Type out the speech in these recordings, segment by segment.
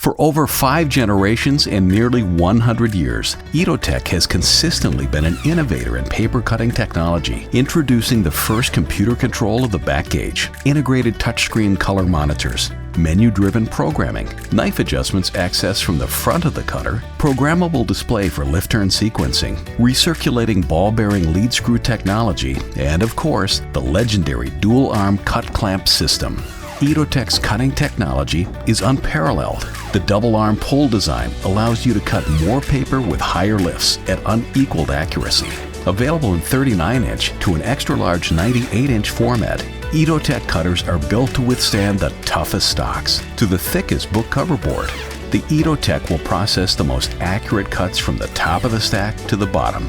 For over 5 generations and nearly 100 years, Itotec has consistently been an innovator in paper cutting technology, introducing the first computer control of the back gauge, integrated touchscreen color monitors, menu-driven programming, knife adjustments accessed from the front of the cutter, programmable display for lift-turn sequencing, recirculating ball-bearing lead screw technology, and of course, the legendary dual-arm cut clamp system. Itotec's cutting technology is unparalleled. The double-arm pull design allows you to cut more paper with higher lifts at unequaled accuracy. Available in 39-inch to an extra-large 98-inch format, Itotec cutters are built to withstand the toughest stocks to the thickest book cover board. The Itotec will process the most accurate cuts from the top of the stack to the bottom.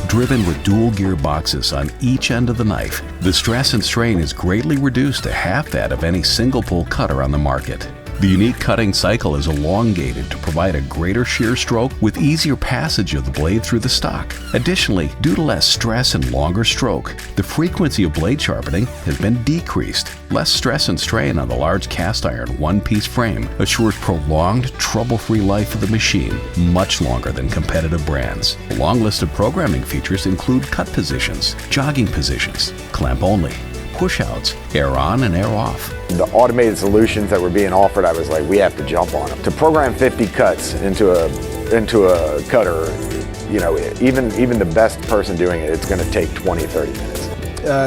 Driven with dual gear boxes on each end of the knife, the stress and strain is greatly reduced to half that of any single pull cutter on the market. The unique cutting cycle is elongated to provide a greater shear stroke with easier passage of the blade through the stock. Additionally, due to less stress and longer stroke, the frequency of blade sharpening has been decreased. Less stress and strain on the large cast iron one-piece frame assures prolonged, trouble-free life of the machine, much longer than competitive brands. A long list of programming features include cut positions, jogging positions, clamp only, push-outs, air on and air off. The automated solutions that were being offered, I was like, we have to jump on them. To program 50 cuts into a cutter, you know, even the best person doing it, it's going to take 20, 30 minutes.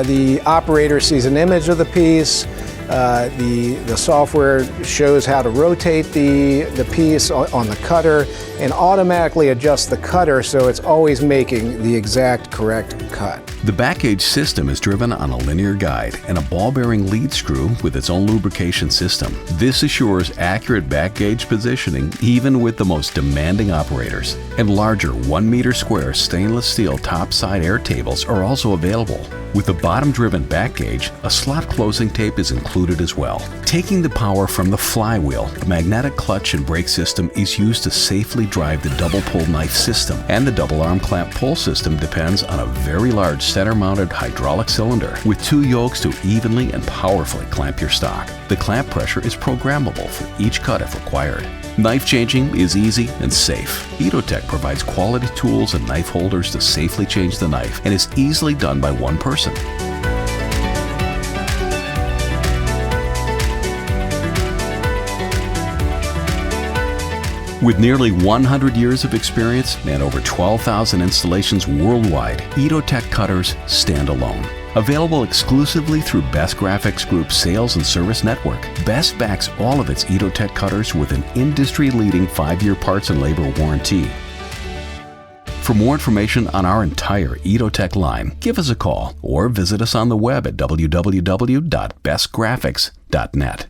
The operator sees an image of the piece. The software shows how to rotate the piece on the cutter and automatically adjusts the cutter so it's always making the exact correct cut. The back gauge system is driven on a linear guide and a ball-bearing lead screw with its own lubrication system. This assures accurate back gauge positioning even with the most demanding operators. And larger 1-meter square stainless steel top-side air tables are also available. With the bottom-driven back gauge, a slot closing tape is included as well. Taking the power from the flywheel, the magnetic clutch and brake system is used to safely drive the double pull knife system, and the double arm clamp pull system depends on a very large center-mounted hydraulic cylinder with 2 yokes to evenly and powerfully clamp your stock. The clamp pressure is programmable for each cut if required. Knife changing is easy and safe. Itotec provides quality tools and knife holders to safely change the knife and is easily done by one person. With nearly 100 years of experience and over 12,000 installations worldwide, Itotec cutters stand alone. Available exclusively through Best Graphics Group's sales and service network, Best backs all of its Itotec cutters with an industry-leading 5-year parts and labor warranty. For more information on our entire Itotec line, give us a call or visit us on the web at www.bestgraphics.net.